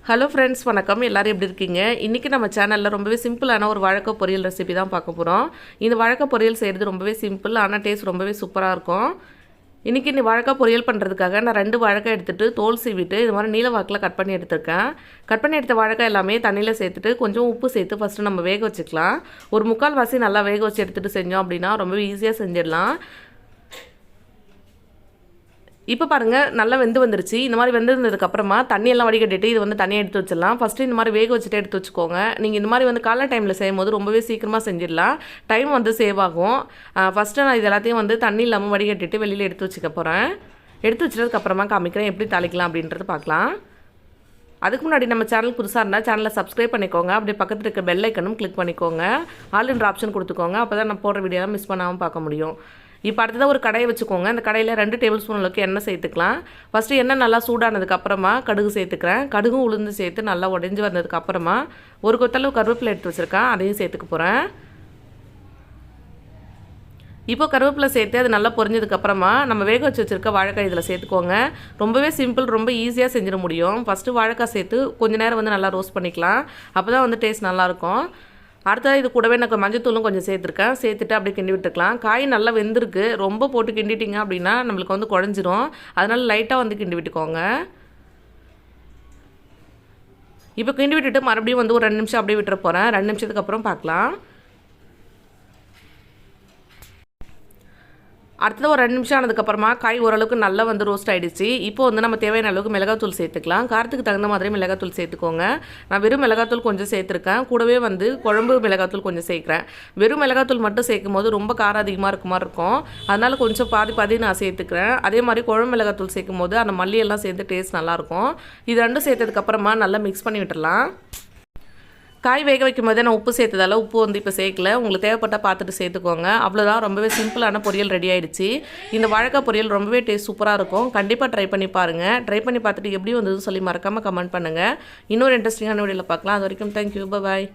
Hello friends, வணக்கம். எல்லோரும் எப்படி இருக்கீங்க? இன்றைக்கி நம்ம சேனலில் ரொம்பவே சிம்பிளான ஒரு வாழைக்காய் பொரியல் ரெசிபி தான் பார்க்க போகிறோம். இந்த வாழைக்காய் பொரியல் செய்கிறது ரொம்பவே சிம்பிள், ஆனால் டேஸ்ட் ரொம்பவே சூப்பராக இருக்கும். இன்றைக்கி இந்த வாழைக்காய் பொரியல் பண்ணுறதுக்காக நான் 2 வாழைக்காய் எடுத்துகிட்டு தோல் சீவிட்டு இது மாதிரி நீல வாக்கில் கட் பண்ணி எடுத்துருக்கேன். கட் பண்ணி எடுத்த வாழைக்காய் எல்லாமே தண்ணியில் சேர்த்துட்டு கொஞ்சம் உப்பு சேர்த்து ஃபஸ்ட்டு நம்ம வேக வச்சுக்கலாம். ஒரு 3/4 வாசி நல்லா வேக வச்சு எடுத்துகிட்டு செஞ்சோம் அப்படின்னா ரொம்பவே ஈஸியாக செஞ்சிடலாம். இப்போ பாருங்கள், நல்லா வெந்து வந்துருச்சு. இந்த மாதிரி வெந்திருந்ததுக்கப்புறமா தண்ணியெல்லாம் வடிகட்டிட்டு இது வந்து தனியாக எடுத்து வச்சிடலாம். ஃபஸ்ட்டு இந்த மாதிரி வேக வச்சுட்டு எடுத்து வச்சுக்கோங்க. நீங்கள் இந்த மாதிரி வந்து காலை டைமில் செய்யும் போது ரொம்பவே சீக்கிரமாக செஞ்சிடலாம். டைம் வந்து சேவ் ஆகும். ஃபஸ்ட்டு நான் இது எல்லாத்தையும் வந்து தண்ணி இல்லாமல் வடிகட்டிட்டு வெளியில் எடுத்து வச்சுக்க போகிறேன். எடுத்து வச்சதுக்கப்புறமா காமிக்கிறேன் எப்படி தாளிக்கலாம் அப்படின்றது பார்க்கலாம். அதுக்கு முன்னாடி நம்ம சேனல் புதுசாக இருந்தால் சேனலை சப்ஸ்கிரைப் பண்ணிக்கோங்க. அப்படியே பக்கத்தில் இருக்க பெல் ஐக்கனும் கிளிக் பண்ணிக்கோங்க. ஆல்ன்ற ஆப்ஷன் கொடுத்துக்கோங்க. அப்போ தான் நான் போடுற வீடியோலாம் மிஸ் பண்ணாமல் பார்க்க முடியும். இப்போ அடுத்ததாக ஒரு கடாயை வச்சுக்கோங்க. அந்த கடையில் 2 டேபிள் ஸ்பூன் அளவுக்கு எண்ணெய் சேர்த்துக்கலாம். ஃபஸ்ட்டு எண்ணெய் நல்லா சூடானதுக்கப்புறமா கடுகு சேர்த்துக்கிறேன். கடுகும் உளுந்து சேர்த்து நல்லா உடஞ்சி வந்ததுக்கப்புறமா ஒரு கொத்தளவு கருவேப்பிலை எடுத்து வச்சுருக்கேன், அதையும் சேர்த்துக்க போகிறேன். இப்போ கருவேப்பிலை சேர்த்து அது நல்லா பொரிஞ்சதுக்கப்புறமா நம்ம வேக வச்சு வச்சுருக்க வாழைக்காய் இதில் சேர்த்துக்கோங்க. ரொம்பவே சிம்பிள், ரொம்ப ஈஸியாக செஞ்சிட முடியும். ஃபஸ்ட்டு வாழைக்காய் சேர்த்து கொஞ்சம் நேரம் வந்து நல்லா ரோஸ்ட் பண்ணிக்கலாம். அப்போ தான் வந்து டேஸ்ட் நல்லாயிருக்கும். அடுத்தது இது கூடவே எனக்கு மஞ்சத்தூளும் கொஞ்சம் சேர்த்துருக்கேன். சேர்த்துட்டு அப்படியே கிண்டி விட்டுக்கலாம். காய் நல்லா வெந்திருக்கு. ரொம்ப போட்டு கிண்டிட்டிங்க அப்படின்னா நம்மளுக்கு வந்து குழஞ்சிரும். அதனால் லைட்டாக வந்து கிண்டி விட்டுக்கோங்க. இப்போ கிண்டி விட்டுட்டு மறுபடியும் வந்து ஒரு 2 நிமிஷம் அப்படியே விட்டுற போகிறேன். 2 நிமிஷத்துக்கு அப்புறம் பார்க்கலாம். அடுத்தது ஒரு 2 நிமிஷம் ஆனதுக்கப்புறமா காய் ஓரளவுக்கு நல்லா வந்து ரோஸ்ட் ஆகிடுச்சு. இப்போ வந்து நம்ம தேவையான அளவுக்கு மிளகாத்தூள் சேர்த்துக்கலாம். காரத்துக்கு தகுந்த மாதிரி மிளகாத்தூள் சேர்த்துக்கோங்க. நான் வெறும் மிளகாத்தூள் கொஞ்சம் சேர்த்துருக்கேன். கூடவே வந்து குழம்பு மிளகாத்தூள் கொஞ்சம் சேர்க்குறேன். வெறும் மிளகாத்தூள் மட்டும் சேர்க்கும் போது ரொம்ப காரம் அதிகமாக இருக்க மாதிரி இருக்கும். அதனால் கொஞ்சம் பாதி நான் சேர்த்துக்கிறேன். அதே மாதிரி குழம்பு மிளகாத்தூள் சேர்க்கும் போது அந்த மல்லியெல்லாம் சேர்த்து டேஸ்ட் நல்லாயிருக்கும். இது 2 சேர்த்ததுக்கப்புறமா நல்லா மிக்ஸ் பண்ணி விட்டுடலாம். காய் வேக வைக்கும் போதே நான் உப்பு சேர்த்ததால உப்பு வந்து இப்போ சேர்க்கல. உங்களுக்கு தேவைப்பட்டால் பார்த்துட்டு சேர்த்துக்கோங்க. அவ்வளோதான், ரொம்பவே சிம்பிளான பொரியல் ரெடி ஆகிடுச்சு. இந்த வாழைக்காய் பொரியல் ரொம்பவே டேஸ்ட் சூப்பராக இருக்கும். கண்டிப்பாக ட்ரை பண்ணி பாருங்கள். ட்ரை பண்ணி பார்த்துட்டு எப்படி வந்ததுன்னு சொல்லி மறக்காமல் கமெண்ட் பண்ணுங்கள். இன்னொரு இன்ட்ரெஸ்டிங்கான வீடியோவில் பார்க்கலாம். அது வரைக்கும் தேங்க்யூ, பாய்.